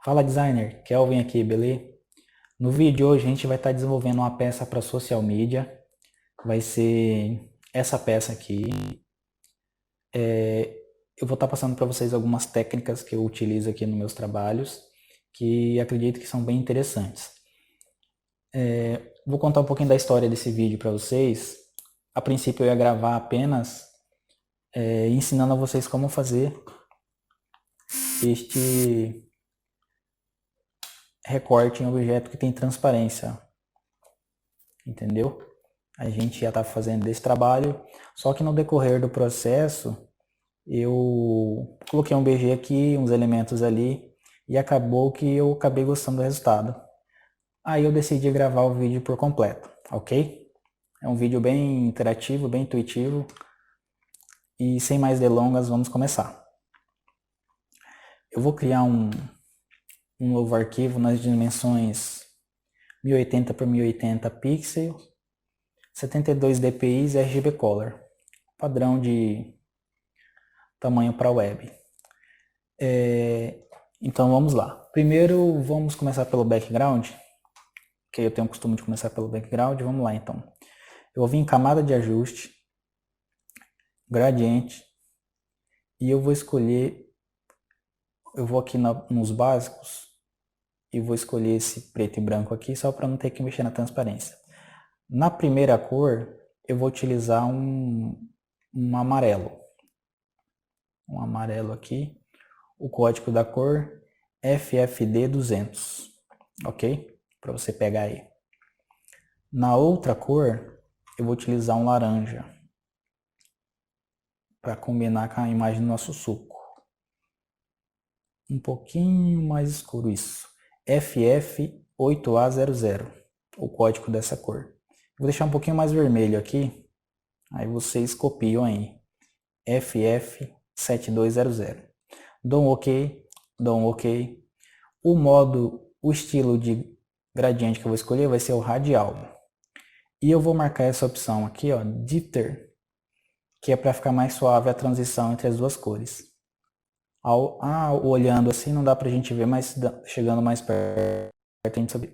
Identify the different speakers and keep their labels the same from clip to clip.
Speaker 1: Fala designer, Kelvin aqui, beleza? No vídeo de hoje a gente vai estar desenvolvendo uma peça para social media. Vai ser essa peça aqui. Eu vou estar passando para vocês algumas técnicas que eu utilizo aqui nos meus trabalhos, que acredito que são bem interessantes. Vou contar um pouquinho da história desse vídeo para vocês. A princípio eu ia gravar apenas ensinando a vocês como fazer este recorte em objeto que tem transparência, entendeu? A gente já está fazendo desse trabalho, só que no decorrer do processo eu coloquei um BG aqui, uns elementos ali, e acabou que eu acabei gostando do resultado. Aí eu decidi gravar o vídeo por completo, ok? É um vídeo bem interativo, bem intuitivo, e sem mais delongas, vamos começar. Eu vou criar um novo arquivo nas dimensões 1080 por 1080 pixels, 72 dpi e RGB Color, padrão de tamanho para web. Então vamos lá. Primeiro vamos começar pelo background, que eu tenho o costume de começar pelo background. Vamos lá então. Eu vou vir em camada de ajuste, gradiente, e eu vou escolher, eu vou aqui nos básicos e vou escolher esse preto e branco aqui só para não ter que mexer na transparência. Na primeira cor eu vou utilizar um amarelo. Um amarelo aqui. O código da cor FFD200, ok? Para você pegar aí. Na outra cor, eu vou utilizar um laranja para combinar com a imagem do nosso suco. Um pouquinho mais escuro isso. FF8A00, o código dessa cor. Vou deixar um pouquinho mais vermelho aqui, aí vocês copiam aí. FF7200. Dou um OK, dou um OK. O estilo de gradiente que eu vou escolher vai ser o radial. E eu vou marcar essa opção aqui, ó, Jitter, que é para ficar mais suave a transição entre as duas cores. Olhando assim não dá para a gente ver, mas chegando mais perto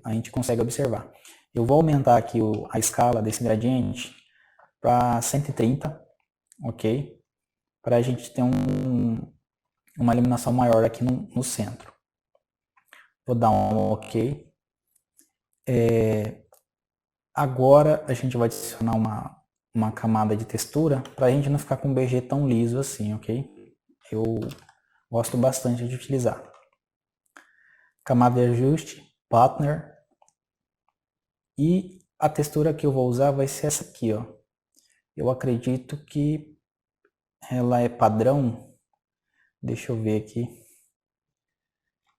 Speaker 1: a gente consegue observar. Eu vou aumentar aqui a escala desse gradiente para 130, ok? Para a gente ter uma iluminação maior aqui no centro. Vou dar um OK. Agora a gente vai adicionar uma camada de textura para a gente não ficar com o BG tão liso assim, ok? Eu gosto bastante de utilizar. Camada de ajuste, partner. E a textura que eu vou usar vai ser essa aqui, ó. Eu acredito que ela é padrão. Deixa eu ver aqui.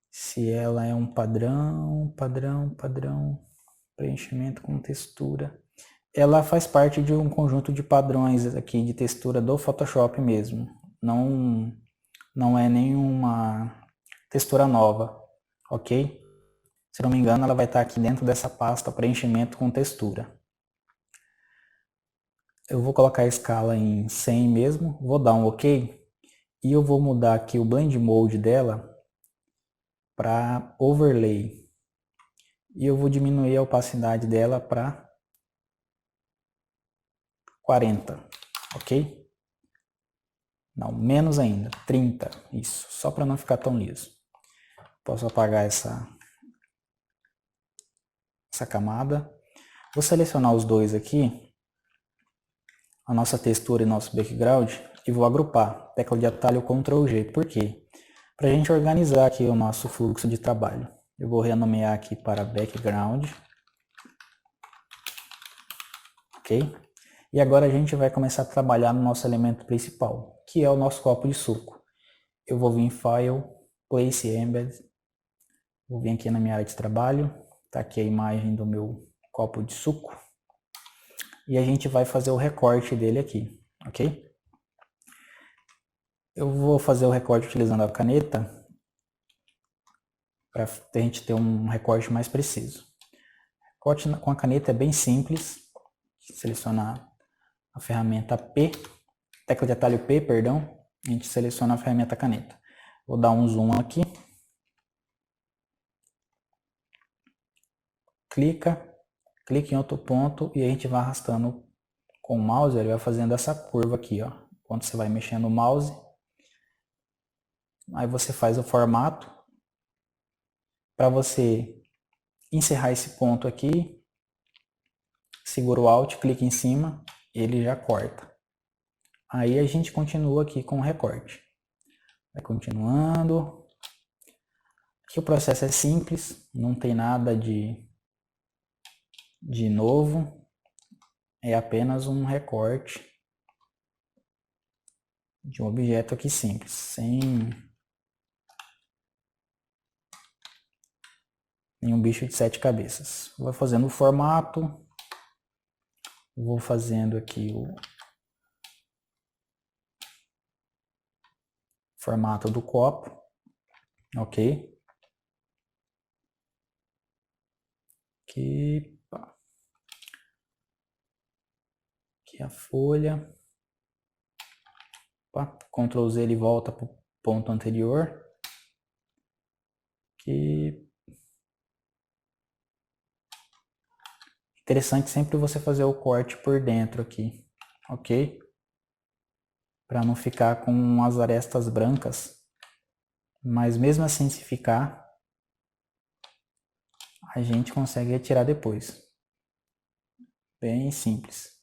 Speaker 1: Se ela é um padrão, preenchimento com textura. Ela faz parte de um conjunto de padrões aqui de textura do Photoshop mesmo. Não é nenhuma textura nova, ok? Se não me engano, ela vai estar aqui dentro dessa pasta preenchimento com textura. Eu vou colocar a escala em 100 mesmo, vou dar um OK e eu vou mudar aqui o Blend Mode dela para Overlay. E eu vou diminuir a opacidade dela para 40, ok? Não, menos ainda, 30, isso, só para não ficar tão liso. Posso apagar essa camada. Vou selecionar os dois aqui, a nossa textura e nosso background, e vou agrupar. Tecla de atalho Ctrl G. Por quê? Para a gente organizar aqui o nosso fluxo de trabalho. Eu vou renomear aqui para background. Ok? E agora a gente vai começar a trabalhar no nosso elemento principal, que é o nosso copo de suco. Eu vou vir em File, Place Embed. Vou vir aqui na minha área de trabalho. Está aqui a imagem do meu copo de suco. E a gente vai fazer o recorte dele aqui, ok? Eu vou fazer o recorte utilizando a caneta para a gente ter um recorte mais preciso. O recorte com a caneta é bem simples. Selecionar a ferramenta P, tecla de atalho P, perdão, a gente seleciona a ferramenta caneta. Vou dar um zoom aqui. clica em outro ponto e a gente vai arrastando com o mouse, ele vai fazendo essa curva aqui, ó. Quando você vai mexendo o mouse, aí você faz o formato. Para você encerrar esse ponto aqui, segura o Alt, clica em cima, ele já corta. Aí a gente continua aqui com o recorte. Vai continuando. Aqui o processo é simples, não tem nada de novo. É apenas um recorte de um objeto aqui simples, sem nenhum bicho de 7 cabeças. Vou fazendo o formato, vou fazendo aqui o formato do copo, ok? Aqui a folha. Ctrl Z, ele volta para o ponto anterior. Aqui. Interessante sempre você fazer o corte por dentro aqui, ok? Para não ficar com as arestas brancas. Mas mesmo assim, se ficar, a gente consegue retirar depois. Bem simples.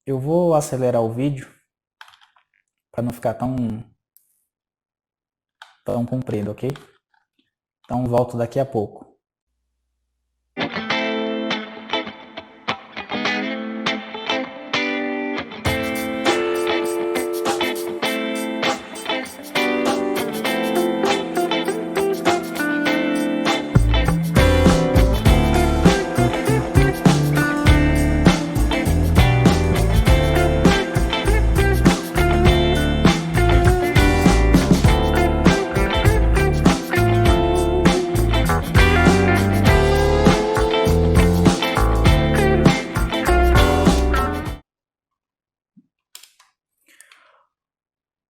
Speaker 1: Eu vou acelerar o vídeo para não ficar tão comprido, ok? Então volto daqui a pouco.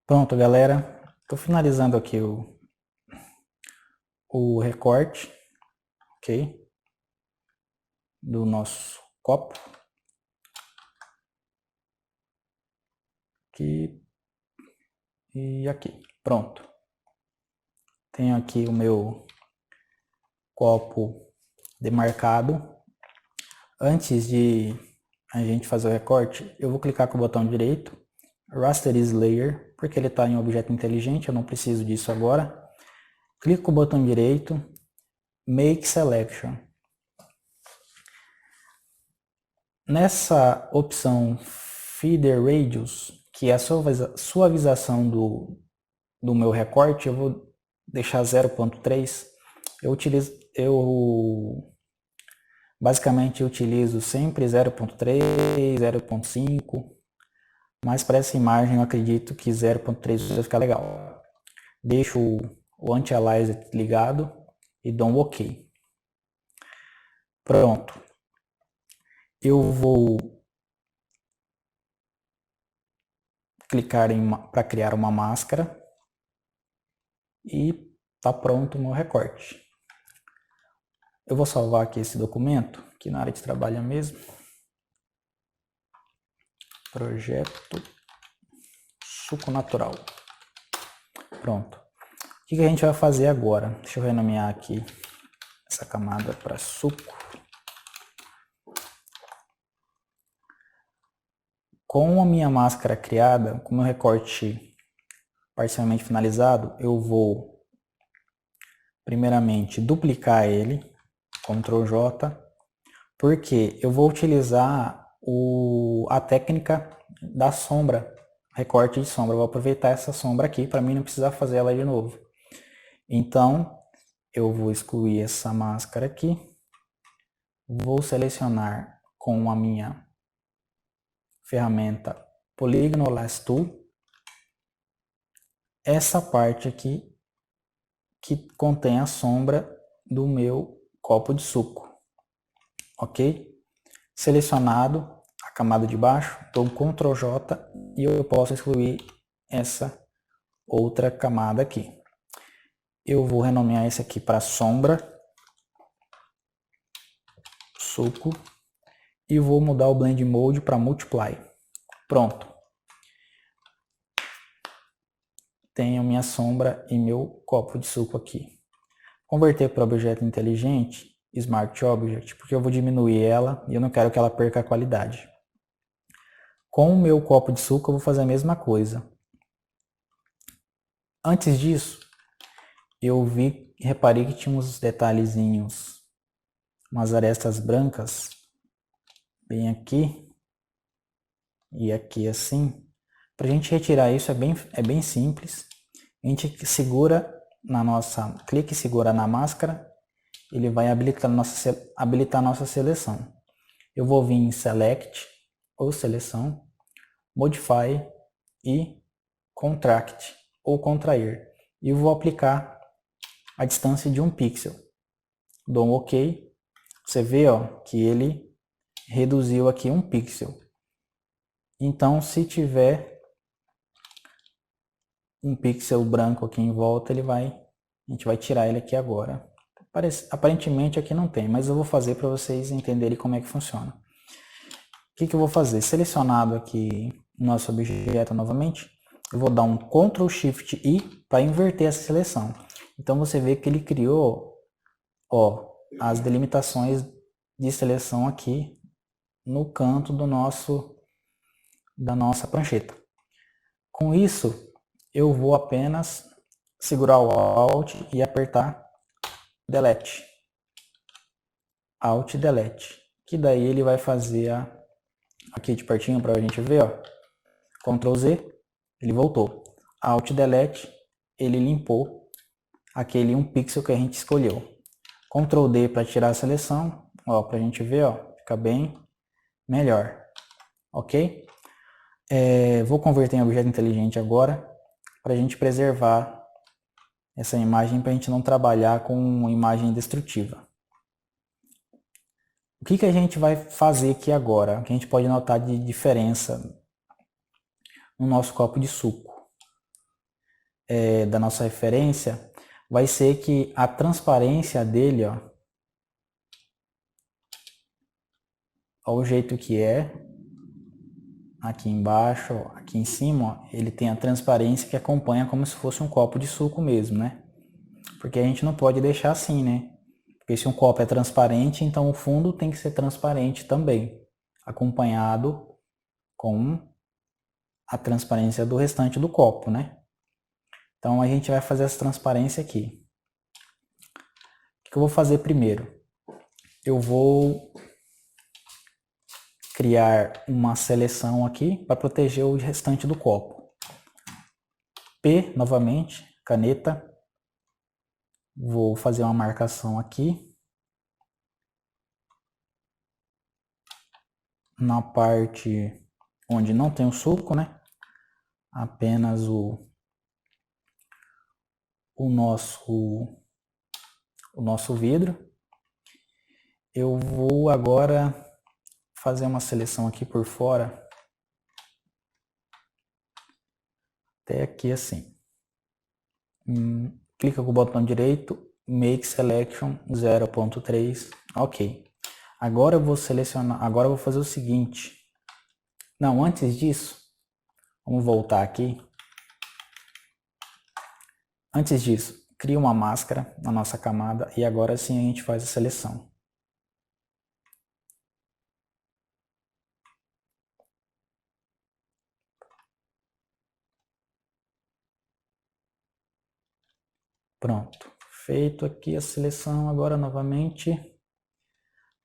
Speaker 1: Pronto, galera. Estou finalizando aqui o recorte, ok? Do nosso copo. Aqui e aqui. Pronto. Tenho aqui o meu copo demarcado. Antes de a gente fazer o recorte, eu vou clicar com o botão direito, Rasterize Layer, porque ele está em objeto inteligente, eu não preciso disso agora. Clico com o botão direito, Make Selection. Nessa opção Feather Radius, que é a suavização do meu recorte, eu vou deixar 0.3. Eu basicamente utilizo sempre 0.3, 0.5, mas para essa imagem eu acredito que 0.3 vai ficar legal. Deixo o Anti-Aliasing ligado e dou um OK. Pronto. Eu vou clicar para criar uma máscara e está pronto o meu recorte. Eu vou salvar aqui esse documento, aqui na área de trabalho mesmo. Projeto Suco Natural. Pronto. O que a gente vai fazer agora? Deixa eu renomear aqui essa camada para suco. Com a minha máscara criada, com o meu recorte parcialmente finalizado, eu vou primeiramente duplicar ele, Ctrl J, porque eu vou utilizar a técnica da sombra, recorte de sombra. Eu vou aproveitar essa sombra aqui para mim não precisar fazer ela de novo. Então, eu vou excluir essa máscara aqui, vou selecionar com a minha ferramenta Polygonal Lasso Tool essa parte aqui que contém a sombra do meu copo de suco, ok? Selecionado a camada de baixo, dou um Ctrl J e eu posso excluir essa outra camada aqui. Eu vou renomear esse aqui para sombra, suco, e vou mudar o Blend Mode para Multiply. Pronto. Tenho minha sombra e meu copo de suco aqui. Converter para objeto inteligente, Smart Object, porque eu vou diminuir ela e eu não quero que ela perca a qualidade. Com o meu copo de suco eu vou fazer a mesma coisa. Antes disso, eu reparei que tinha uns detalhezinhos, umas arestas brancas, bem aqui e aqui assim. Para a gente retirar isso é bem simples. A gente segura clique e segura na máscara, ele vai habilitar a nossa seleção. Eu vou vir em Select ou Seleção, Modify e Contract ou Contrair. E vou aplicar a distância de 1 pixel. Dou um OK. Você vê que ele reduziu aqui 1 pixel. Então, se tiver um pixel branco aqui em volta, a gente vai tirar ele aqui agora. Aparentemente aqui não tem, mas eu vou fazer para vocês entenderem como é que funciona. O que eu vou fazer? Selecionado aqui o nosso objeto novamente, eu vou dar um Ctrl Shift I para inverter essa seleção. Então você vê que ele criou as delimitações de seleção aqui no canto da nossa prancheta. Com isso, eu vou apenas segurar o Alt e apertar Delete. Alt Delete. Que daí ele vai fazer aqui de pertinho para a gente ver, Ctrl Z, ele voltou. Alt Delete, ele limpou aquele 1 pixel que a gente escolheu. Ctrl D para tirar a seleção, para a gente ver, fica bem melhor. Ok? Vou converter em objeto inteligente agora, para a gente preservar essa imagem, para a gente não trabalhar com uma imagem destrutiva. O que a gente vai fazer aqui agora? O que a gente pode notar de diferença no nosso copo de suco da nossa referência vai ser que a transparência dele, olha o jeito que é. Aqui embaixo, aqui em cima, ele tem a transparência que acompanha como se fosse um copo de suco mesmo, né? Porque a gente não pode deixar assim, né? Porque se um copo é transparente, então o fundo tem que ser transparente também, acompanhado com a transparência do restante do copo, né? Então a gente vai fazer essa transparência aqui. O que eu vou fazer primeiro? Eu vou criar uma seleção aqui para proteger o restante do copo. P, novamente, caneta. Vou fazer uma marcação aqui. Na parte onde não tem o suco, né? Apenas o nosso vidro. Eu vou agora fazer uma seleção aqui por fora, até aqui assim. Clica com o botão direito, Make Selection 0.3, ok. Agora eu vou selecionar, agora eu vou fazer o seguinte. Não, antes disso, vamos voltar aqui. Antes disso, cria uma máscara na nossa camada e agora sim a gente faz a seleção. Pronto, feito aqui a seleção, agora novamente,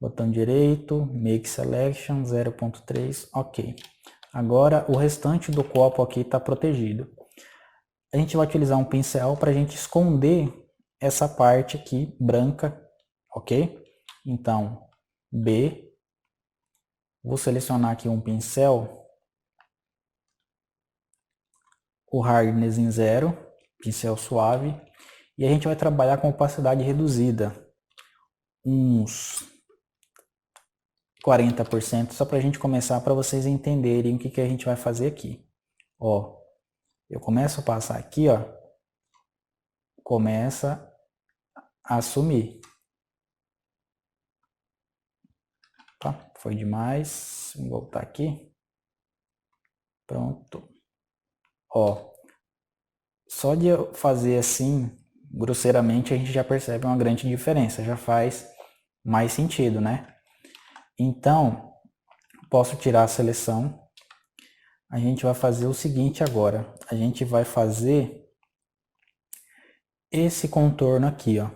Speaker 1: botão direito, Make Selection 0.3, ok. Agora o restante do copo aqui está protegido. A gente vai utilizar um pincel para a gente esconder essa parte aqui branca, ok? Então, B, vou selecionar aqui um pincel, o Hardness em 0, pincel suave, e a gente vai trabalhar com opacidade reduzida, uns 40%, só para a gente começar, para vocês entenderem o que a gente vai fazer aqui. Eu começo a passar aqui, começa a sumir. Tá? Foi demais. Vou voltar aqui. Pronto. Ó, só de eu fazer assim, grosseiramente, a gente já percebe uma grande diferença. Já faz mais sentido, né? Então, posso tirar a seleção. A gente vai fazer o seguinte agora. A gente vai fazer esse contorno aqui, ó.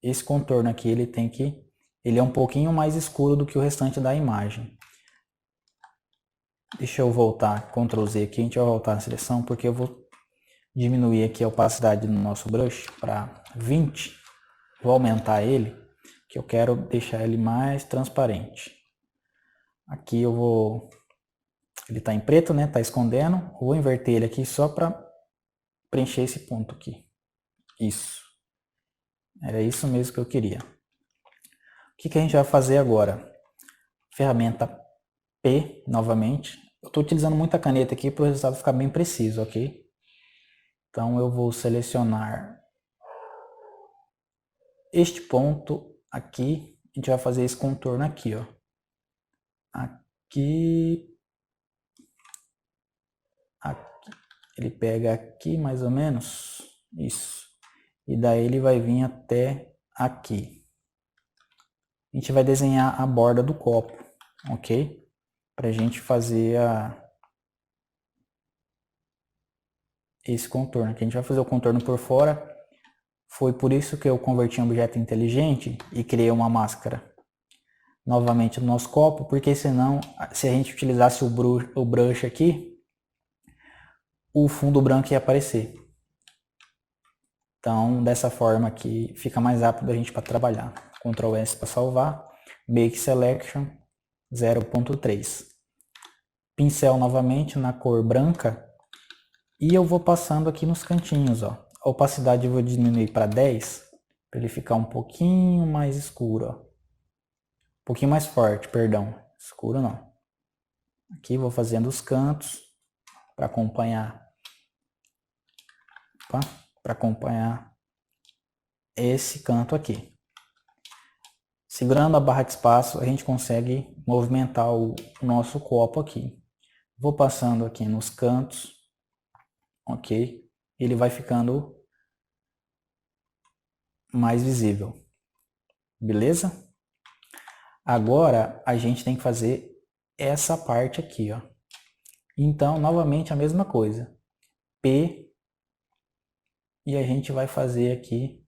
Speaker 1: Esse contorno aqui, ele é um pouquinho mais escuro do que o restante da imagem. Deixa eu voltar, Ctrl Z aqui, a gente vai voltar na seleção, porque eu vou diminuir aqui a opacidade do nosso brush para 20. Vou aumentar ele, que eu quero deixar ele mais transparente. Aqui eu vou... Ele está em preto, né? Está escondendo. Eu vou inverter ele aqui só para preencher esse ponto aqui. Isso. Era isso mesmo que eu queria. O que a gente vai fazer agora? Ferramenta P, novamente. Eu estou utilizando muita caneta aqui para o resultado ficar bem preciso, ok? Então eu vou selecionar este ponto aqui. A gente vai fazer esse contorno aqui, ó. Aqui. Aqui. Ele pega aqui mais ou menos. Isso. E daí ele vai vir até aqui. A gente vai desenhar a borda do copo, ok? Para a gente fazer esse contorno. Aqui a gente vai fazer o contorno por fora. Foi por isso que eu converti em objeto inteligente e criei uma máscara novamente no nosso copo, porque senão, se a gente utilizasse o brush aqui, o fundo branco ia aparecer. Então, dessa forma aqui, fica mais rápido a gente para trabalhar. Ctrl S para salvar. Make Selection 0.3. Pincel novamente na cor branca. E eu vou passando aqui nos cantinhos, ó. A opacidade eu vou diminuir para 10, para ele ficar um pouquinho mais escuro, ó. Um pouquinho mais forte, perdão. Escuro não. Aqui vou fazendo os cantos para acompanhar. Para acompanhar esse canto aqui. Segurando a barra de espaço, a gente consegue movimentar o nosso copo aqui. Vou passando aqui nos cantos, ok? Ele vai ficando mais visível, beleza? Agora a gente tem que fazer essa parte aqui, ó. Então, novamente a mesma coisa. P, e a gente vai fazer aqui.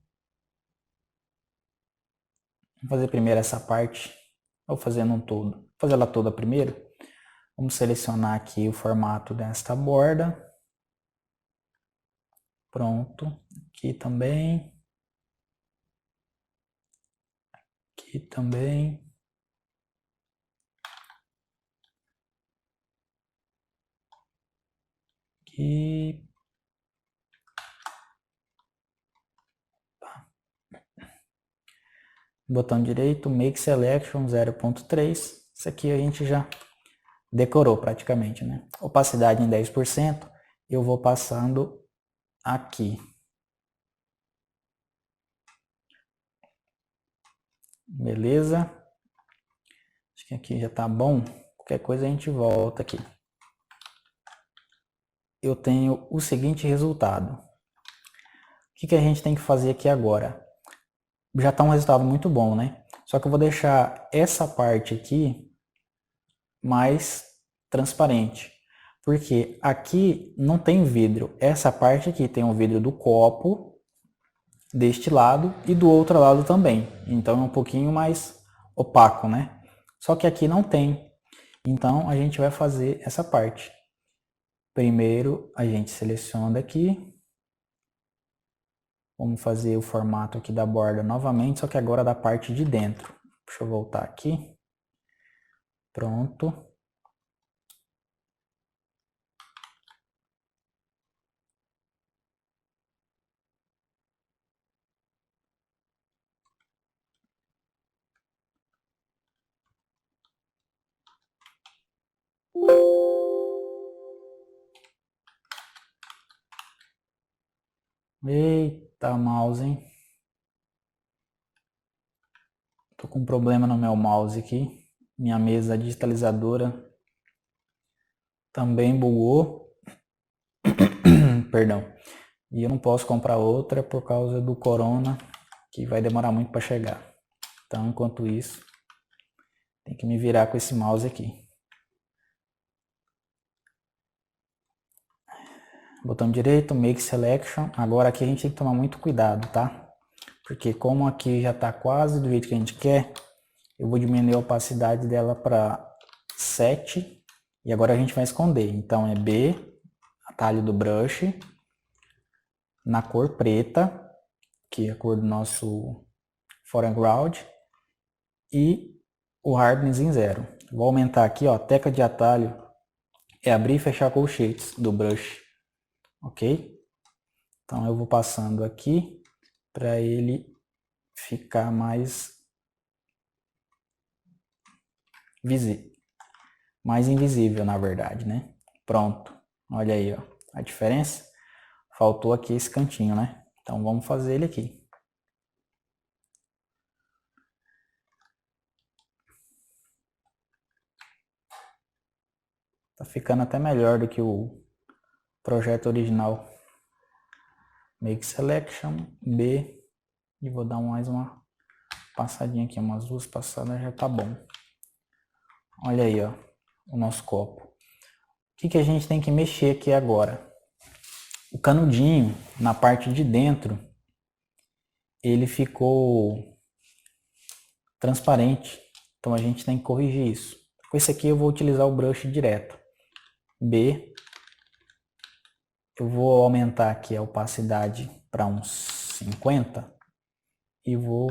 Speaker 1: Vamos fazer primeiro essa parte, ou fazendo um todo. Vou fazer ela toda primeiro. Vamos selecionar aqui o formato desta borda. Pronto. Aqui também. Aqui também. Aqui. Botão direito, Make Selection 0.3. Isso aqui a gente já decorou praticamente, né? Opacidade em 10%. Eu vou passando aqui. Beleza? Acho que aqui já tá bom. Qualquer coisa a gente volta aqui. Eu tenho o seguinte resultado. O que a gente tem que fazer aqui agora? Já está um resultado muito bom, né? Só que eu vou deixar essa parte aqui mais transparente. Porque aqui não tem vidro. Essa parte aqui tem o vidro do copo, deste lado, e do outro lado também. Então é um pouquinho mais opaco, né? Só que aqui não tem. Então a gente vai fazer essa parte. Primeiro a gente seleciona aqui. Vamos fazer o formato aqui da borda novamente, só que agora da parte de dentro. Deixa eu voltar aqui. Pronto. Eita. Tá, mouse, hein? Tô com um problema no meu mouse aqui. Minha mesa digitalizadora também bugou. Perdão. E eu não posso comprar outra por causa do corona, que vai demorar muito para chegar. Então, enquanto isso, tem que me virar com esse mouse aqui. Botão direito, Make Selection. Agora aqui a gente tem que tomar muito cuidado, tá? Porque como aqui já está quase do jeito que a gente quer, eu vou diminuir a opacidade dela para 7. E agora a gente vai esconder. Então é B, atalho do brush, na cor preta, que é a cor do nosso foreground, e o hardness em 0. Vou aumentar aqui, ó, a tecla de atalho é abrir e fechar colchetes do brush, ok? Então eu vou passando aqui para ele ficar mais visível, mais invisível na verdade, né? Pronto, olha aí, ó, a diferença. Faltou aqui esse cantinho, né? Então vamos fazer ele aqui. Tá ficando até melhor do que o projeto original. Make Selection, B, e vou dar mais uma passadinha aqui, umas 2 passadas já tá bom. Olha aí, ó, o nosso copo. O que a gente tem que mexer aqui agora? O canudinho, na parte de dentro, ele ficou transparente. Então a gente tem que corrigir isso. Com esse aqui eu vou utilizar o brush direto. B. Eu vou aumentar aqui a opacidade para uns 50. E vou,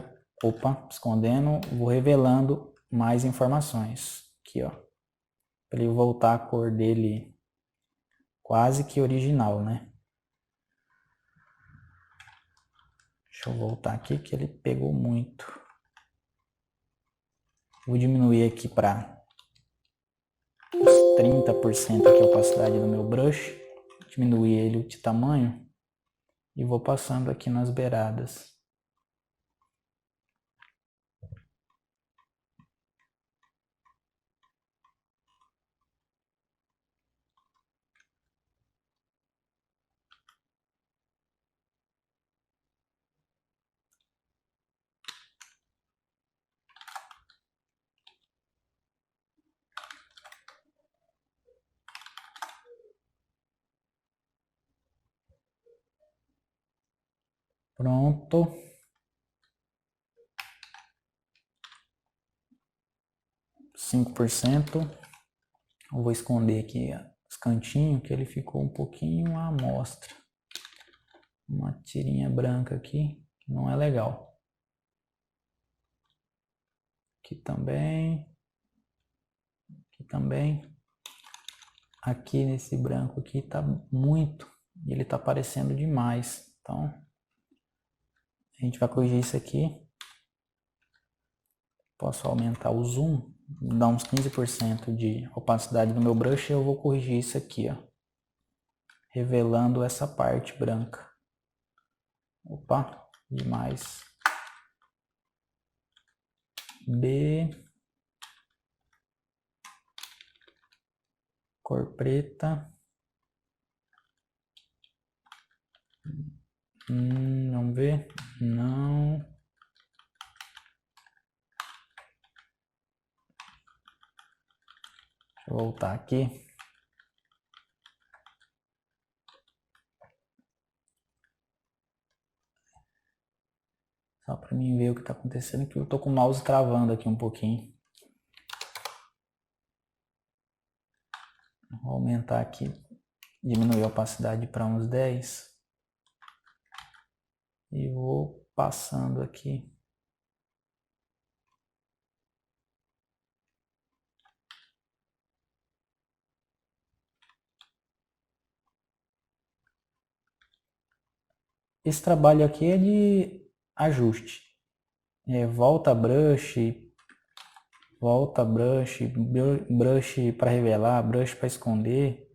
Speaker 1: escondendo, vou revelando mais informações. Aqui, ó. Para ele voltar a cor dele quase que original, né? Deixa eu voltar aqui que ele pegou muito. Vou diminuir aqui para uns 30% aqui a opacidade do meu brush. Diminuir ele de tamanho. E vou passando aqui nas beiradas. Pronto. %. Eu vou esconder aqui os cantinhos que ele ficou um pouquinho à mostra. Uma tirinha branca aqui, que não é legal. Aqui também. Aqui também. Aqui nesse branco aqui tá muito. E ele tá aparecendo demais. Então, a gente vai corrigir isso aqui. Posso aumentar o zoom, dar uns 15% de opacidade no meu brush e eu vou corrigir isso aqui, ó. Revelando essa parte branca. Opa, demais. B. Cor preta. Vamos ver. Não. Deixa eu voltar aqui. Só para mim ver o que está acontecendo, que eu tô com o mouse travando aqui um pouquinho. Vou aumentar aqui, diminuir a opacidade para uns 10. E vou passando aqui. Esse trabalho aqui é de ajuste. Volta brush, brush para revelar, brush para esconder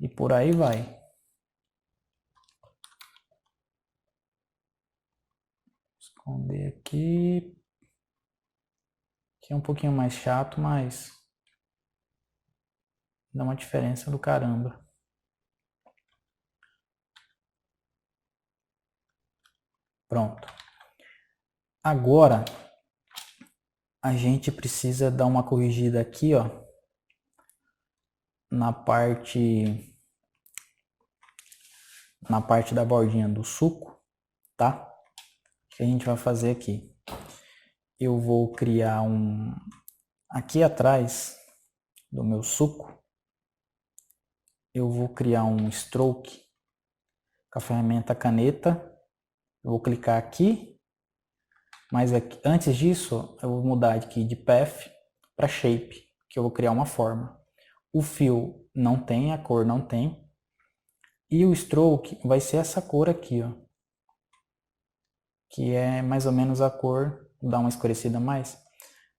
Speaker 1: e por aí vai. Esconder aqui. Aqui é um pouquinho mais chato, mas dá uma diferença do caramba. Pronto. Agora a gente precisa dar uma corrigida aqui, ó, na parte da bordinha do suco, tá? O que a gente vai fazer aqui? Eu vou criar aqui atrás do meu suco, eu vou criar um stroke com a ferramenta caneta. Eu vou clicar aqui, mas aqui, antes disso eu vou mudar aqui de path para shape, que eu vou criar uma forma. O fio não tem, a cor não tem. E o stroke vai ser essa cor aqui, ó, que é mais ou menos a cor, vou dar uma escurecida mais,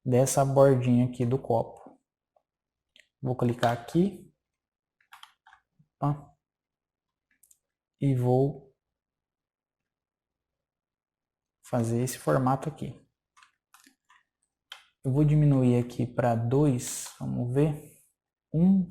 Speaker 1: dessa bordinha aqui do copo. Vou clicar aqui, ó, e vou fazer esse formato aqui. Eu vou diminuir aqui para 2, vamos ver, 1.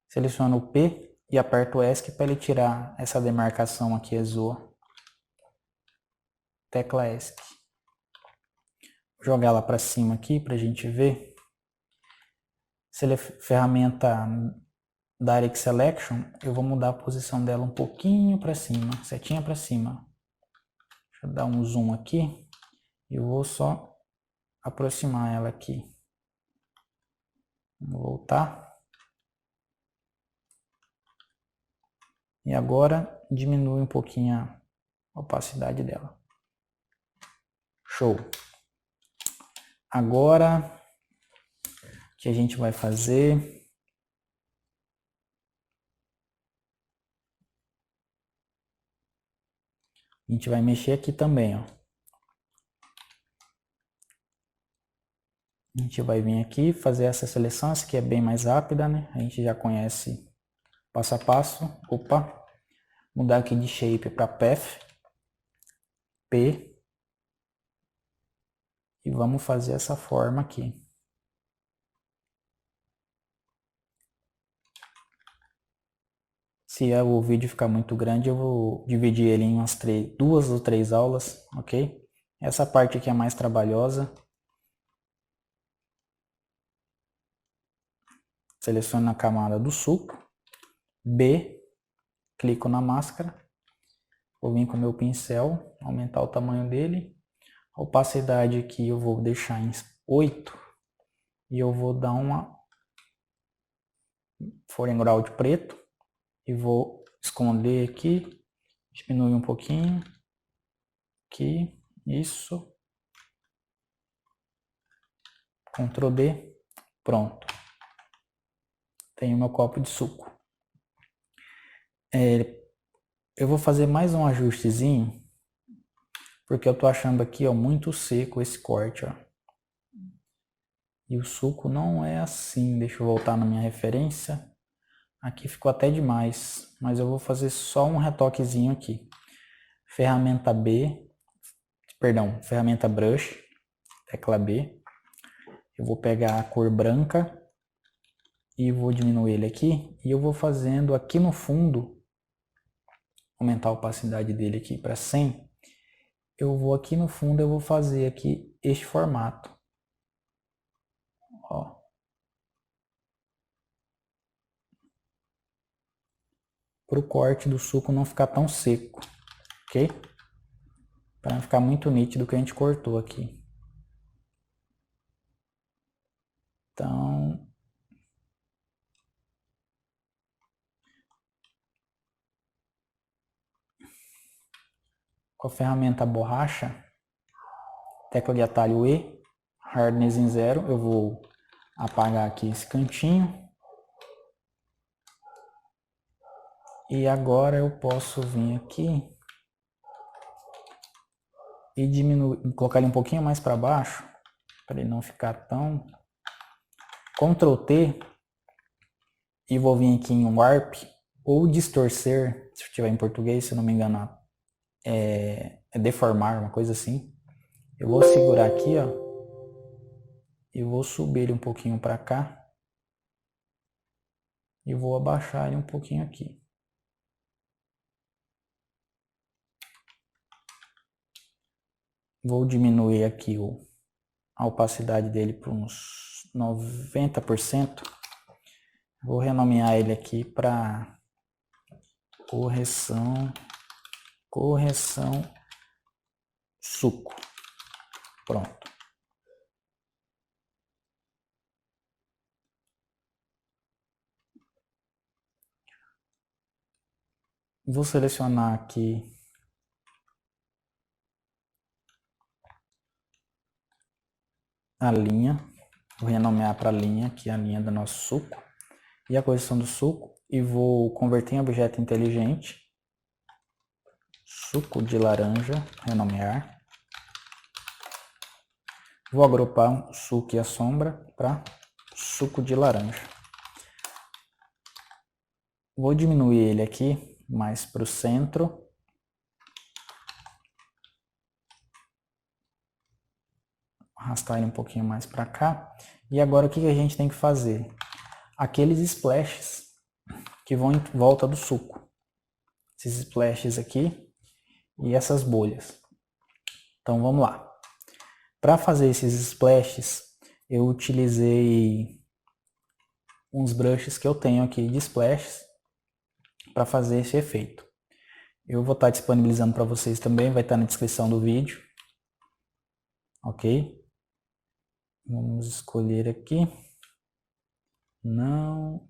Speaker 1: Seleciono o P e aperto o ESC para ele tirar essa demarcação aqui azul. Tecla ESC. Vou jogar ela para cima aqui para a gente ver. Ferramenta Direct Selection, eu vou mudar a posição dela um pouquinho para cima, setinha para cima. Deixa eu dar um zoom aqui e eu vou só aproximar ela aqui. Vou voltar. E agora diminui um pouquinho a opacidade dela. Show! Agora, o que a gente vai fazer? A gente vai mexer aqui também, ó. A gente vai vir aqui fazer essa seleção, essa aqui é bem mais rápida, né? A gente já conhece passo a passo. Opa! Mudar aqui de shape para path. P. E vamos fazer essa forma aqui. Se o vídeo ficar muito grande, eu vou dividir ele em umas 2 ou 3 aulas, ok? Essa parte aqui é mais trabalhosa. Seleciono a camada do suco. B. Clico na máscara. Vou vir com o meu pincel, aumentar o tamanho dele. A opacidade aqui eu vou deixar em 8. E eu vou dar uma foreground preto. E vou esconder aqui. Diminuir um pouquinho. Aqui. Isso. Ctrl D. Pronto. Tenho meu copo de suco. Eu vou fazer mais um ajustezinho. Porque eu tô achando aqui, ó, muito seco esse corte, ó. E o suco não é assim. Deixa eu voltar na minha referência. Aqui ficou até demais, mas eu vou fazer só um retoquezinho aqui. Ferramenta Brush, tecla B. Eu vou pegar a cor branca e vou diminuir ele aqui. E eu vou fazendo aqui no fundo, aumentar a opacidade dele aqui para 100. Eu vou aqui no fundo, eu vou fazer aqui este formato. Ó. Para o corte do suco não ficar tão seco, ok? Para não ficar muito nítido o que a gente cortou aqui. Então, com a ferramenta borracha, tecla de atalho E, hardness em 0, eu vou apagar aqui esse cantinho. E agora eu posso vir aqui e diminuir, colocar ele um pouquinho mais para baixo, para ele não ficar tão... Ctrl T e vou vir aqui em Warp ou distorcer, se tiver em português, se eu não me engano, é deformar, uma coisa assim. Eu vou segurar aqui, ó, e vou subir ele um pouquinho para cá e vou abaixar ele um pouquinho aqui. Vou diminuir aqui a opacidade dele para uns 90%. Vou renomear ele aqui para correção suco. Pronto. Vou selecionar aqui a linha, vou renomear para linha, que é a linha do nosso suco, e a correção do suco, e vou converter em objeto inteligente, suco de laranja, renomear. Vou agrupar o suco e a sombra para suco de laranja. Vou diminuir ele aqui mais para o centro. Arrastar ele um pouquinho mais para cá. E agora o que a gente tem que fazer? Aqueles splashes que vão em volta do suco. Esses splashes aqui e essas bolhas. Então vamos lá. Para fazer esses splashes, eu utilizei uns brushes que eu tenho aqui de splashes para fazer esse efeito. Eu vou estar disponibilizando para vocês também, vai estar na descrição do vídeo. Ok? Vamos escolher aqui. Não.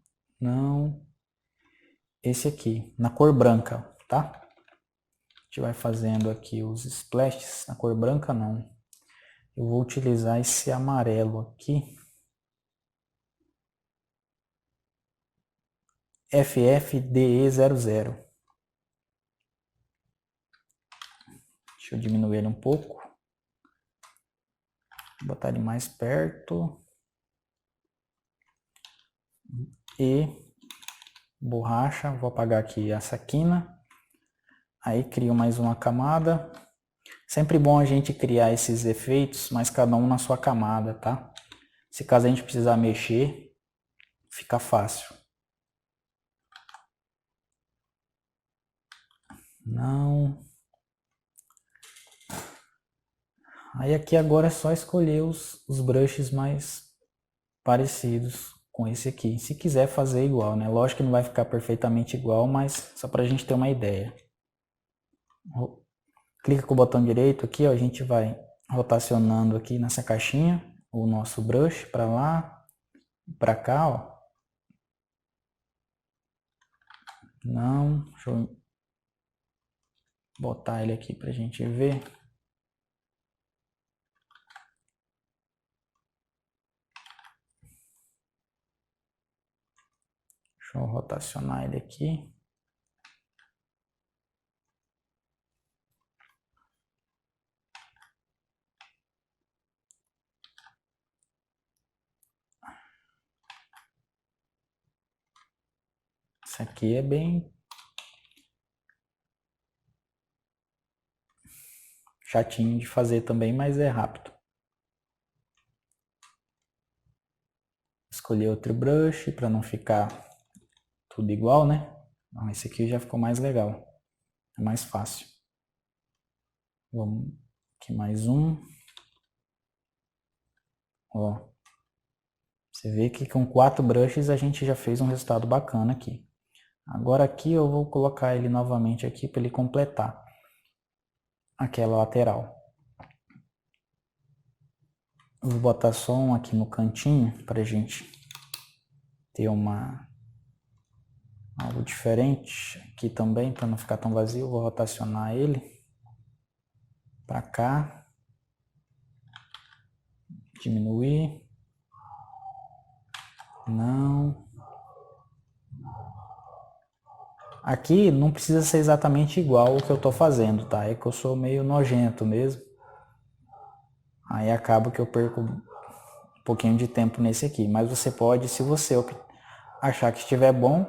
Speaker 1: Esse aqui, na cor branca, tá? A gente vai fazendo aqui os splashes na cor branca, não. Eu vou utilizar esse amarelo aqui. FFDE00. Deixa eu diminuir ele um pouco. Vou botar ele mais perto. E borracha, vou apagar aqui essa quina. Aí crio mais uma camada. Sempre bom a gente criar esses efeitos, mas cada um na sua camada, tá? Se caso a gente precisar mexer, fica fácil. Não. Aí aqui agora é só escolher os brushes mais parecidos com esse aqui. Se quiser fazer igual, né? Lógico que não vai ficar perfeitamente igual, mas só pra gente ter uma ideia. Clica com o botão direito aqui, ó, a gente vai rotacionando aqui nessa caixinha o nosso brush para lá, para cá, ó. Não, deixa eu botar ele aqui pra gente ver. Deixa eu rotacionar ele aqui. Isso aqui é bem chatinho de fazer também, mas é rápido. Escolher outro brush para não ficar tudo igual, né? Não, esse aqui já ficou mais legal. É mais fácil. Vamos aqui mais um. Ó. Você vê que com 4 brushes a gente já fez um resultado bacana aqui. Agora aqui eu vou colocar ele novamente aqui para ele completar aquela lateral. Eu vou botar só um aqui no cantinho para a gente ter algo diferente aqui também, para não ficar tão vazio. Eu vou rotacionar ele para cá, diminuir, não. Aqui não precisa ser exatamente igual o que eu estou fazendo, tá? É que eu sou meio nojento mesmo. Aí acaba que eu perco um pouquinho de tempo nesse aqui. Mas você pode, se você achar que estiver bom,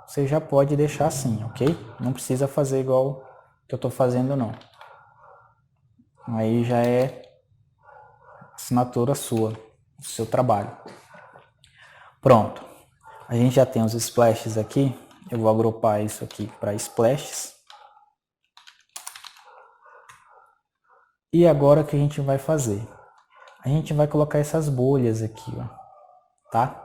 Speaker 1: você já pode deixar assim, ok? Não precisa fazer igual que eu estou fazendo, não. Aí já é assinatura sua, do seu trabalho. Pronto. A gente já tem os splashes aqui. Eu vou agrupar isso aqui para splashes. E agora o que a gente vai fazer? A gente vai colocar essas bolhas aqui, ó, tá?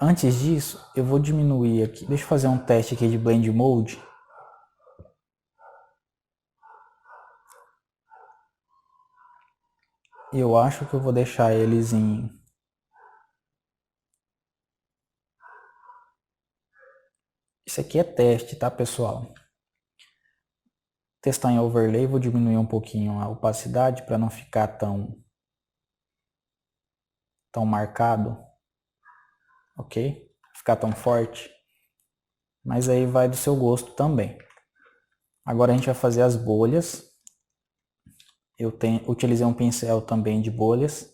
Speaker 1: Antes disso, eu vou diminuir aqui. Deixa eu fazer um teste aqui de Blend Mode. Eu acho que eu vou deixar eles em... Isso aqui é teste, tá, pessoal? Testar em overlay, vou diminuir um pouquinho a opacidade para não ficar tão marcado, ok? Ficar tão forte. Mas aí vai do seu gosto também. Agora a gente vai fazer as bolhas. Eu utilizei um pincel também de bolhas,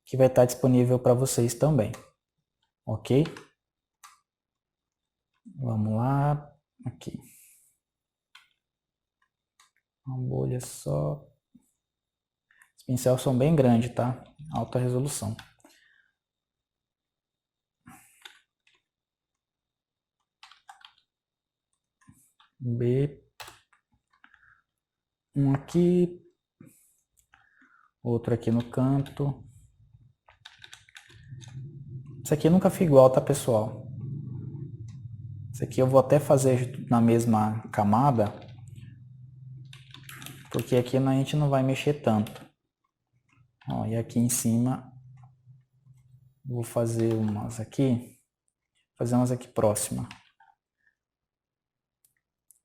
Speaker 1: que vai estar disponível para vocês também, ok? Vamos lá, aqui. Uma bolha só. Os pincéis são bem grandes, tá? Alta resolução. B. Um aqui. Outro aqui no canto. Isso aqui nunca fica igual, tá, pessoal? Isso aqui eu vou até fazer na mesma camada, porque aqui a gente não vai mexer tanto. Ó, e aqui em cima, vou fazer umas aqui, próxima.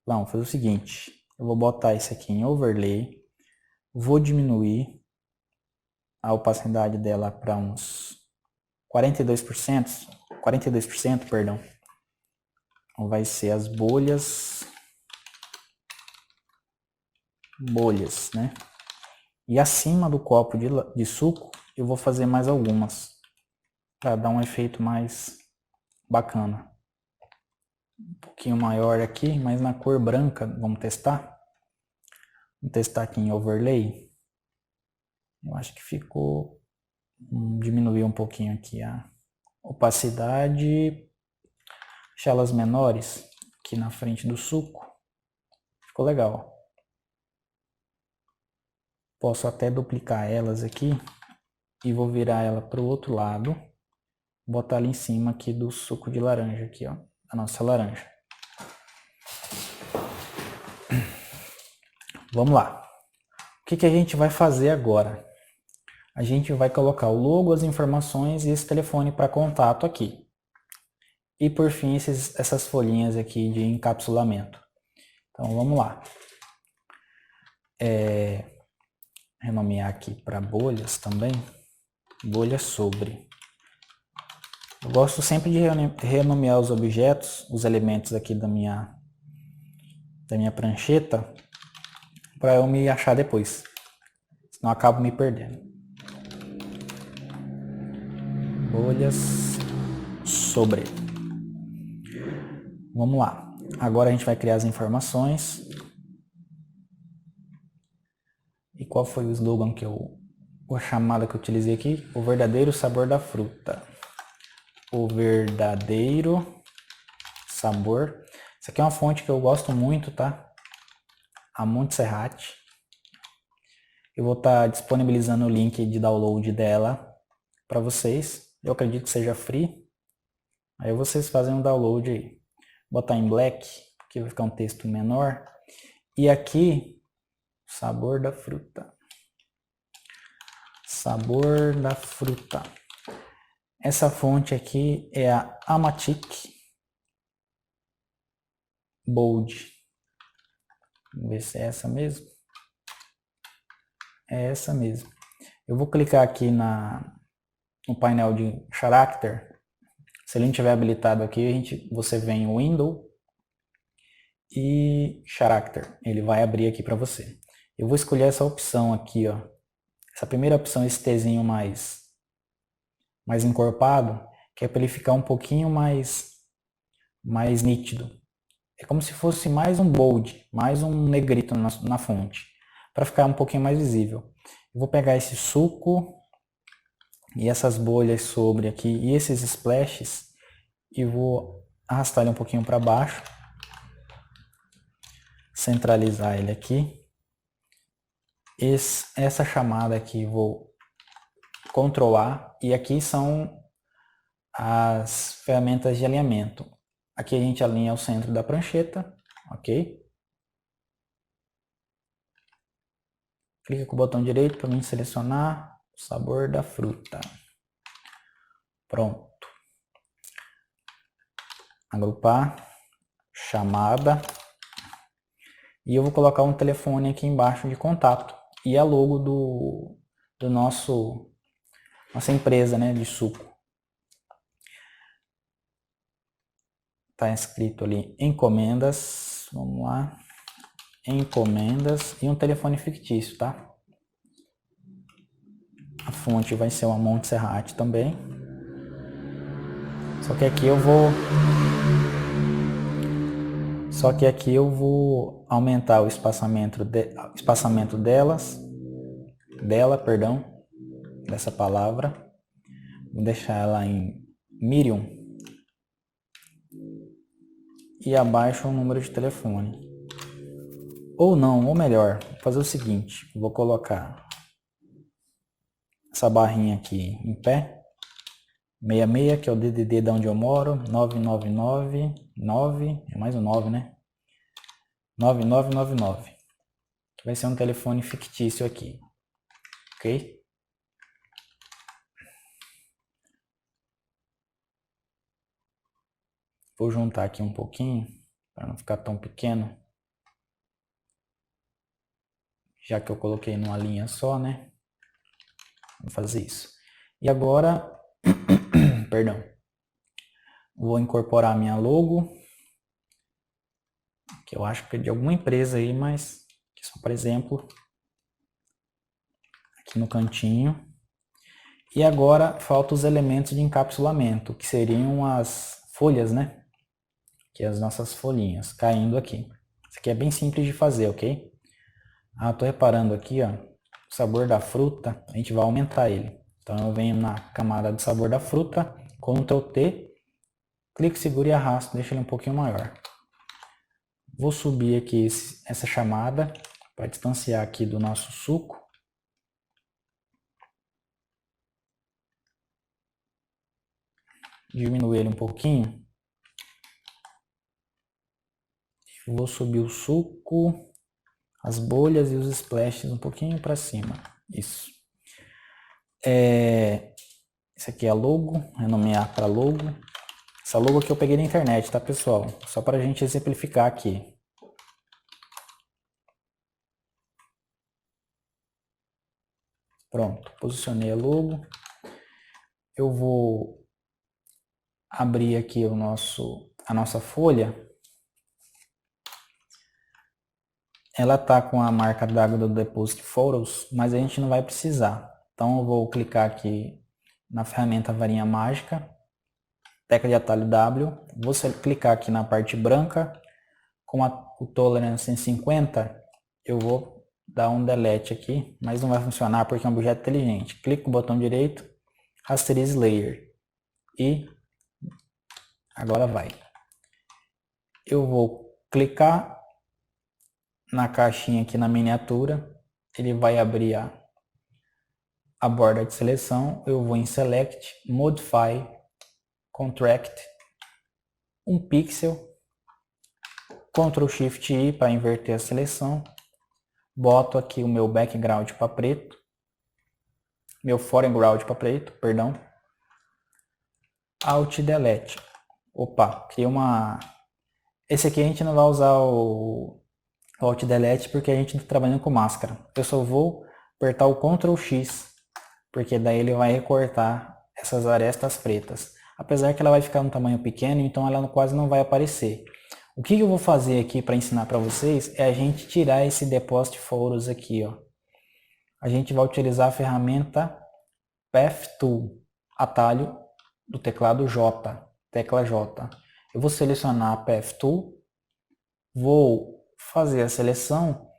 Speaker 1: Vamos fazer o seguinte, eu vou botar esse aqui em overlay, vou diminuir a opacidade dela para uns 42%, perdão. Então vai ser as bolhas, né? E acima do copo de suco, eu vou fazer mais algumas, para dar um efeito mais bacana. Um pouquinho maior aqui, mas na cor branca, vamos testar? Vamos testar aqui em overlay. Eu acho que ficou... diminuir um pouquinho aqui a opacidade. Deixar elas menores aqui na frente do suco. Ficou legal. Posso até duplicar elas aqui e vou virar ela para o outro lado. Botar ali em cima aqui do suco de laranja aqui, ó, a nossa laranja. Vamos lá. O que a gente vai fazer agora? A gente vai colocar o logo, as informações e esse telefone para contato aqui. E por fim essas folhinhas aqui de encapsulamento. Então vamos lá. Renomear aqui para bolhas também. Bolha sobre. Eu gosto sempre de renomear os objetos, os elementos aqui da minha prancheta, para eu me achar depois. Senão eu acabo me perdendo. Bolhas sobre. Vamos lá. Agora a gente vai criar as informações. E qual foi o slogan a chamada que eu utilizei aqui? O verdadeiro sabor da fruta. O verdadeiro sabor. Isso aqui é uma fonte que eu gosto muito, tá? A Montserrat. Eu vou estar disponibilizando o link de download dela para vocês. Eu acredito que seja free. Aí vocês fazem um download aí. Vou botar em black, porque vai ficar um texto menor. E aqui, sabor da fruta. Sabor da fruta. Essa fonte aqui é a Amatic Bold. Vamos ver se é essa mesmo. É essa mesmo. Eu vou clicar aqui no painel de Character. Se ele não estiver habilitado aqui, você vem em Window e Character. Ele vai abrir aqui para você. Eu vou escolher essa opção aqui, ó. Essa primeira opção, esse Tzinho mais mais encorpado, que é para ele ficar um pouquinho mais nítido. É como se fosse mais um bold, mais um negrito na fonte, para ficar um pouquinho mais visível. Eu vou pegar esse suco e essas bolhas sobre aqui e esses splashes e vou arrastar ele um pouquinho para baixo, centralizar ele aqui. Essa chamada aqui vou controlar e aqui são as ferramentas de alinhamento. Aqui a gente alinha o centro da prancheta, ok? Clica com o botão direito para mim selecionar o sabor da fruta. Pronto. Agrupar, chamada. E eu vou colocar um telefone aqui embaixo de contato. E a logo do nossa empresa, né, de suco. Tá escrito ali encomendas, vamos lá, encomendas e um telefone fictício, tá? A fonte vai ser uma Montserrat também. Só que aqui eu vou aumentar o espaçamento dessa palavra. Vou deixar ela em medium. E abaixo o número de telefone. Ou não, ou melhor, vou fazer o seguinte, vou colocar essa barrinha aqui em pé, 66, que é o DDD de onde eu moro, 9999, é mais um 9, né? 9999, que vai ser um telefone fictício aqui, ok? Vou juntar aqui um pouquinho, para não ficar tão pequeno. Já que eu coloquei numa linha só, né? Vou fazer isso. E agora, perdão, vou incorporar a minha logo, que eu acho que é de alguma empresa aí, mas que só por exemplo, aqui no cantinho. E agora faltam os elementos de encapsulamento, que seriam as folhas, né? Que é as nossas folhinhas caindo aqui. Isso aqui é bem simples de fazer, ok? Ah, tô reparando aqui, ó, o sabor da fruta, a gente vai aumentar ele. Então eu venho na camada de sabor da fruta, Ctrl T, clico, seguro e arrasto, deixa ele um pouquinho maior. Vou subir aqui essa chamada para distanciar aqui do nosso suco. Diminuir ele um pouquinho. Vou subir o suco, as bolhas e os splashes um pouquinho para cima. Isso. Esse aqui é a logo, renomear para logo. Essa logo aqui eu peguei na internet, tá, pessoal? Só para a gente exemplificar aqui. Pronto, posicionei a logo. Eu vou abrir aqui a nossa folha. Ela tá com a marca d'água do Deposit Photos, mas a gente não vai precisar. Então eu vou clicar aqui na ferramenta varinha mágica, tecla de atalho W, vou clicar aqui na parte branca, com o tolerance em 50, eu vou dar um delete aqui, mas não vai funcionar porque é um objeto inteligente. Clico com o botão direito, rasterize layer e agora vai. Eu vou clicar na caixinha aqui na miniatura, ele vai abrir a borda de seleção, eu vou em Select, Modify, Contract, um pixel, Ctrl Shift I para inverter a seleção, boto aqui o meu background para preto, meu foreground para preto, perdão, Alt Delete, opa, cria esse aqui a gente não vai usar o Alt Delete porque a gente está trabalhando com máscara, eu só vou apertar o Ctrl X, porque daí ele vai recortar essas arestas pretas. Apesar que ela vai ficar no tamanho pequeno, então ela quase não vai aparecer. O que eu vou fazer aqui para ensinar para vocês é a gente tirar esse Deposit Photos aqui, ó. A gente vai utilizar a ferramenta Path Tool. atalho do teclado J, tecla J. Eu vou selecionar a Path Tool, vou fazer a seleção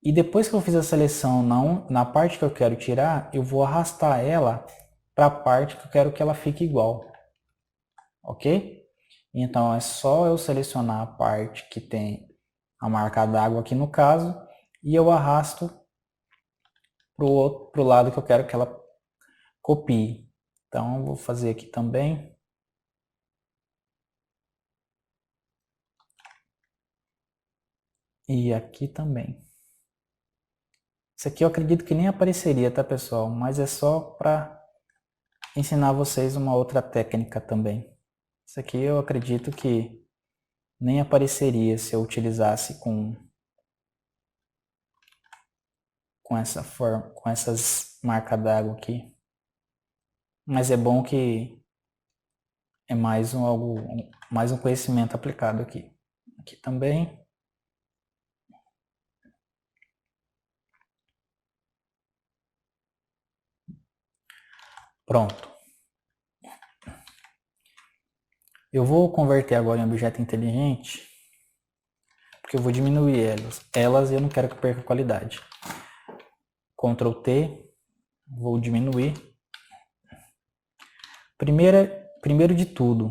Speaker 1: e depois que eu fiz a seleção na parte que eu quero tirar, eu vou arrastar ela para a parte que eu quero que ela fique igual. Ok? Então é só eu selecionar a parte que tem a marca d'água aqui no caso e eu arrasto pro lado que eu quero que ela copie. Então eu vou fazer aqui também. E aqui também. Isso aqui eu acredito que nem apareceria, tá, pessoal? Mas é só para ensinar vocês uma outra técnica também. Isso aqui eu acredito que nem apareceria se eu utilizasse com essa forma, com essas marcas d'água aqui. Mas é bom que é mais mais um conhecimento aplicado aqui. Aqui também. Pronto. Eu vou converter agora em objeto inteligente, porque eu vou diminuir elas e eu não quero que perca qualidade. Ctrl T, vou diminuir. Primeiro de tudo,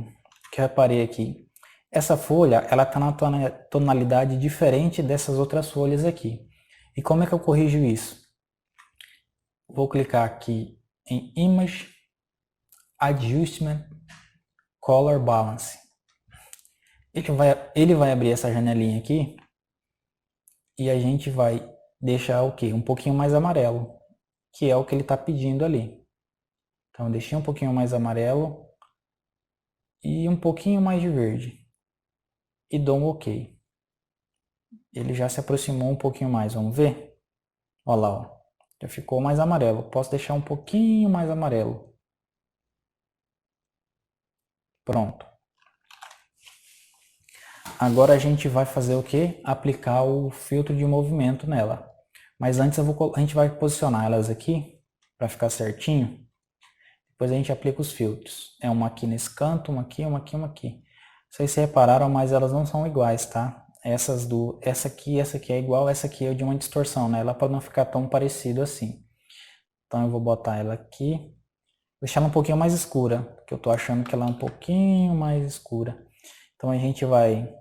Speaker 1: que eu reparei aqui, essa folha ela está na tonalidade diferente dessas outras folhas aqui. E como é que eu corrijo isso? Vou clicar aqui em Image, Adjustment, Color Balance. Ele vai abrir essa janelinha aqui e a gente vai deixar o quê? Um pouquinho mais amarelo, que é o que ele está pedindo ali. Então eu deixei um pouquinho mais amarelo e um pouquinho mais de verde. E dou um OK. Ele já se aproximou um pouquinho mais, vamos ver? Olha lá, ó. Já ficou mais amarelo. Posso deixar um pouquinho mais amarelo. Pronto. Agora a gente vai fazer o que? Aplicar o filtro de movimento nela. Mas antes a gente vai posicionar elas aqui para ficar certinho. Depois a gente aplica os filtros. É uma aqui nesse canto, uma aqui, uma aqui, uma aqui. Não sei se repararam, mas elas não são iguais, tá? Essa aqui é igual, essa aqui é de uma distorção, né? Ela para não ficar tão parecido assim. Então eu vou botar ela aqui, deixar ela um pouquinho mais escura, porque eu tô achando que ela é um pouquinho mais escura. Então a gente vai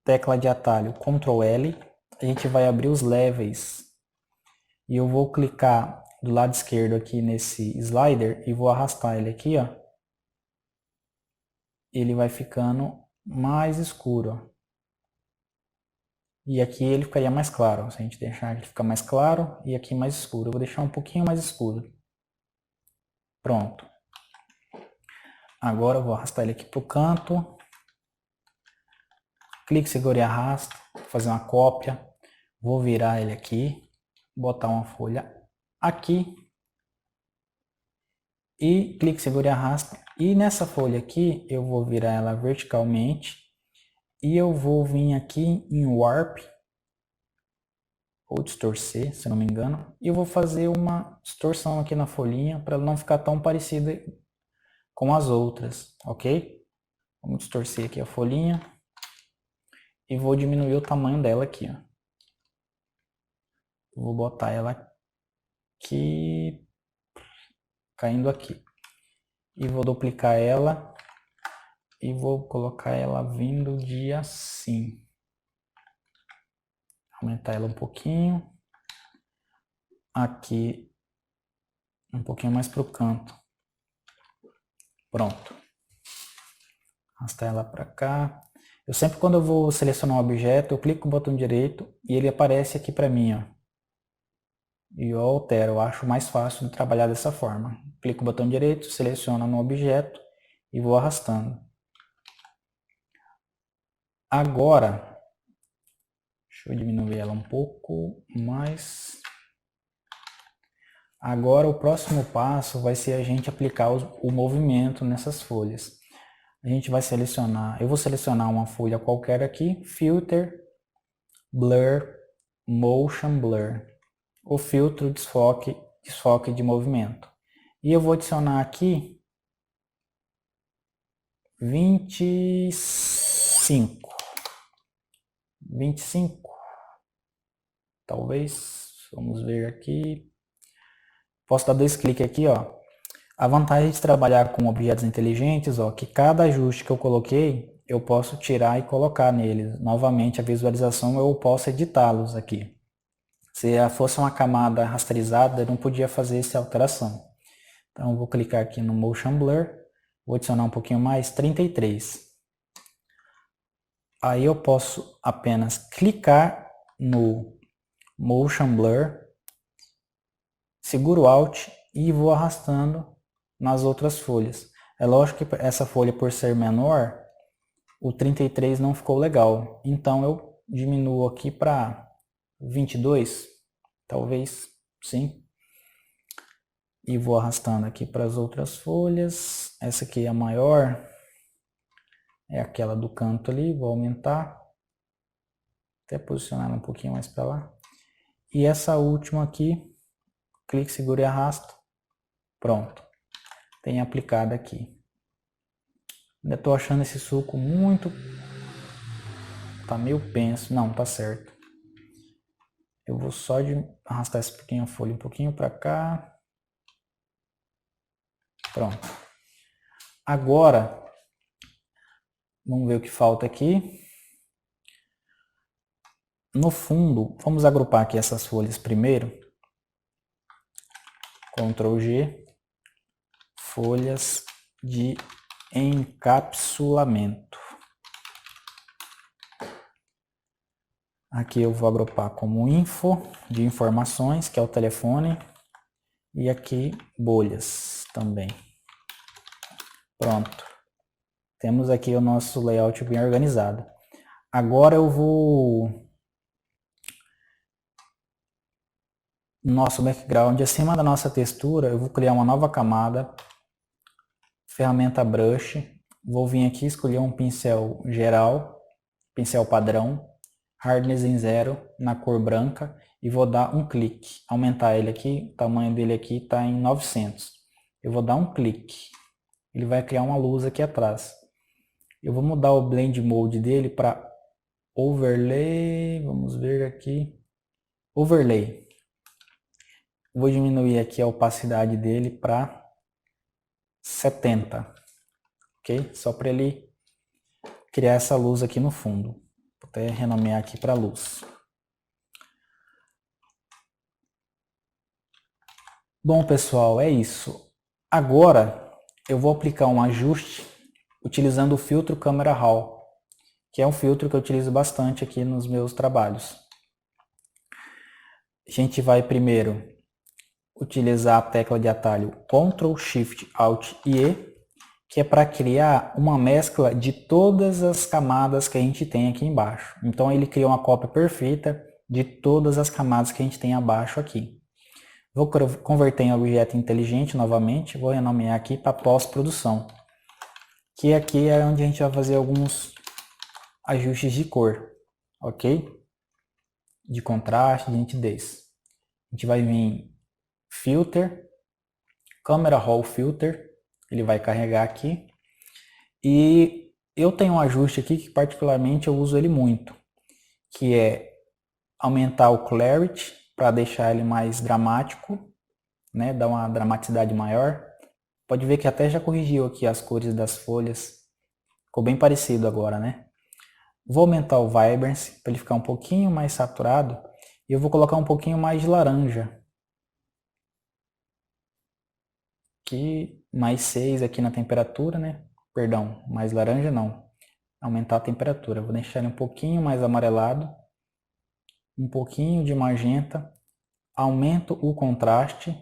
Speaker 1: tecla de atalho Ctrl L, a gente vai abrir os levels e eu vou clicar do lado esquerdo aqui nesse slider e vou arrastar ele aqui, ó. Ele vai ficando mais escuro, ó. E aqui ele ficaria mais claro, ó. Se a gente deixar ele ficar mais claro e aqui mais escuro, eu vou deixar um pouquinho mais escuro. Pronto. Agora eu vou arrastar ele aqui pro canto. Clique, segura e arrasta, vou fazer uma cópia. Vou virar ele aqui, botar uma folha aqui. E clique, segura e arrasta. E nessa folha aqui, eu vou virar ela verticalmente. E eu vou vir aqui em Warp, ou distorcer, se não me engano. E eu vou fazer uma distorção aqui na folhinha, para ela não ficar tão parecida com as outras, ok? Vamos distorcer aqui a folhinha. E vou diminuir o tamanho dela aqui, ó. Vou botar ela aqui, caindo aqui. E vou duplicar ela e vou colocar ela vindo de assim. Aumentar ela um pouquinho. Aqui, um pouquinho mais para o canto. Pronto. Arrastar ela para cá. Eu sempre quando eu vou selecionar um objeto, eu clico com o botão direito e ele aparece aqui para mim, ó. E eu altero, eu acho mais fácil de trabalhar dessa forma. Clico com o botão direito, seleciono no objeto e vou arrastando. Agora, deixa eu diminuir ela um pouco mais. Agora o próximo passo vai ser a gente aplicar o movimento nessas folhas. A gente vai selecionar, eu vou selecionar uma folha qualquer aqui, Filter, Blur, Motion Blur, o filtro desfoque de movimento. E eu vou adicionar aqui 25. 25. Talvez. Vamos ver aqui. Posso dar 2 cliques aqui, ó. A vantagem de trabalhar com objetos inteligentes, ó, que cada ajuste que eu coloquei, eu posso tirar e colocar neles. Novamente, a visualização eu posso editá-los aqui. Se fosse uma camada rasterizada, eu não podia fazer essa alteração. Então, eu vou clicar aqui no Motion Blur, vou adicionar um pouquinho mais, 33. Aí eu posso apenas clicar no Motion Blur, seguro Alt e vou arrastando nas outras folhas. É lógico que essa folha, por ser menor, o 33 não ficou legal. Então eu diminuo aqui para 22, talvez, sim. E vou arrastando aqui para as outras folhas. Essa aqui é a maior, é aquela do canto ali, vou aumentar. Até posicionar um pouquinho mais para lá. E essa última aqui, clique, segura e arrasta. Pronto. Tem aplicado aqui. Ainda estou achando esse suco muito... Tá meio penso. Não, tá certo. Eu vou só arrastar esse pouquinho a folha um pouquinho para cá. Pronto. Agora, vamos ver o que falta aqui. No fundo, vamos agrupar aqui essas folhas primeiro. Ctrl G. Folhas de encapsulamento. Aqui eu vou agrupar como info de informações, que é o telefone. E aqui bolhas também. Pronto. Temos aqui o nosso layout bem organizado. Agora eu vou... Nosso background, acima da nossa textura, eu vou criar uma nova camada. Ferramenta Brush. Vou vir aqui escolher um pincel geral, pincel padrão. Hardness em 0, na cor branca. E vou dar um clique. Aumentar ele aqui, o tamanho dele aqui está em 900. Eu vou dar um clique. Ele vai criar uma luz aqui atrás. Eu vou mudar o Blend Mode dele para Overlay. Vamos ver aqui. Overlay. Vou diminuir aqui a opacidade dele para 70. Ok? Só para ele criar essa luz aqui no fundo. Vou até renomear aqui para luz. Bom, pessoal, é isso. Agora eu vou aplicar um ajuste utilizando o filtro Camera Raw, que é um filtro que eu utilizo bastante aqui nos meus trabalhos. A gente vai primeiro utilizar a tecla de atalho Ctrl Shift Alt e E, que é para criar uma mescla de todas as camadas que a gente tem aqui embaixo. Então ele cria uma cópia perfeita de todas as camadas que a gente tem abaixo aqui. Vou converter em objeto inteligente novamente, vou renomear aqui para pós-produção, que aqui é onde a gente vai fazer alguns ajustes de cor, ok? De contraste, de nitidez. A gente vai vir em Filter, Camera Raw Filter, ele vai carregar aqui. E eu tenho um ajuste aqui que particularmente eu uso ele muito, que é aumentar o Clarity para deixar ele mais dramático, né? Dar uma dramaticidade maior. Pode ver que até já corrigiu aqui as cores das folhas. Ficou bem parecido agora, né? Vou aumentar o Vibrance para ele ficar um pouquinho mais saturado. E eu vou colocar um pouquinho mais de laranja. Aqui, mais 6 aqui na temperatura, né? Perdão, mais laranja não. Aumentar a temperatura. Vou deixar ele um pouquinho mais amarelado. Um pouquinho de magenta. Aumento o contraste.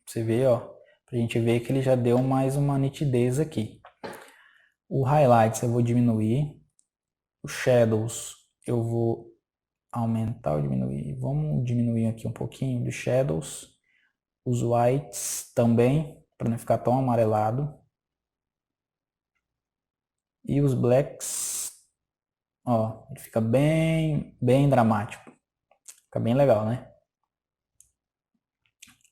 Speaker 1: Você vê, ó. Pra gente ver que ele já deu mais uma nitidez aqui. O Highlights eu vou diminuir. Os Shadows eu vou aumentar ou diminuir. Vamos diminuir aqui um pouquinho dos Shadows. Os Whites também, para não ficar tão amarelado. E os Blacks, ó, ele fica bem dramático. Fica bem legal, né?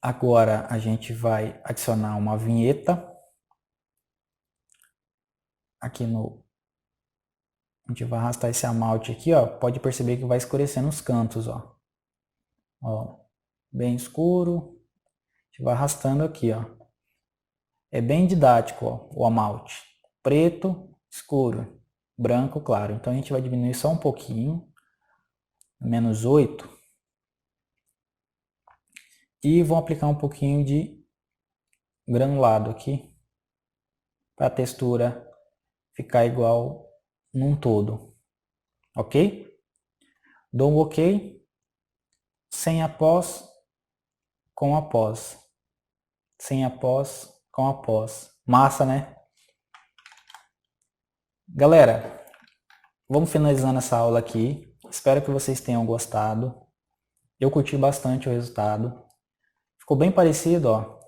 Speaker 1: Agora a gente vai adicionar uma vinheta. Aqui no... A gente vai arrastar esse amalte aqui, ó. Pode perceber que vai escurecer nos cantos, ó. Ó, bem escuro. A gente vai arrastando aqui, ó. É bem didático, ó, o amalte. Preto, escuro. Branco, claro. Então a gente vai diminuir só um pouquinho. -8. E vou aplicar um pouquinho de granulado aqui. Para a textura ficar igual num todo. Ok? Dou um ok. Sem após, com após. Sem após, com após. Massa, né? Galera, vamos finalizando essa aula aqui. Espero que vocês tenham gostado. Eu curti bastante o resultado. Ficou bem parecido, ó.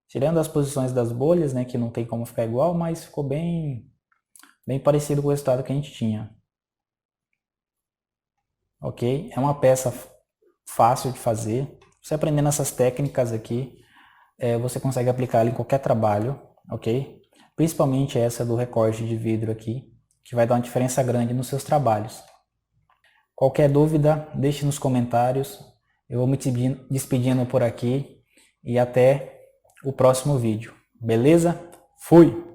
Speaker 1: Tirando as posições das bolhas, né, que não tem como ficar igual, mas ficou bem parecido com o resultado que a gente tinha. Ok? É uma peça fácil de fazer. Você aprendendo essas técnicas aqui, você consegue aplicar ela em qualquer trabalho, ok? Principalmente essa do recorte de vidro aqui, que vai dar uma diferença grande nos seus trabalhos. Qualquer dúvida, deixe nos comentários. Eu vou me despedindo por aqui e até o próximo vídeo. Beleza? Fui!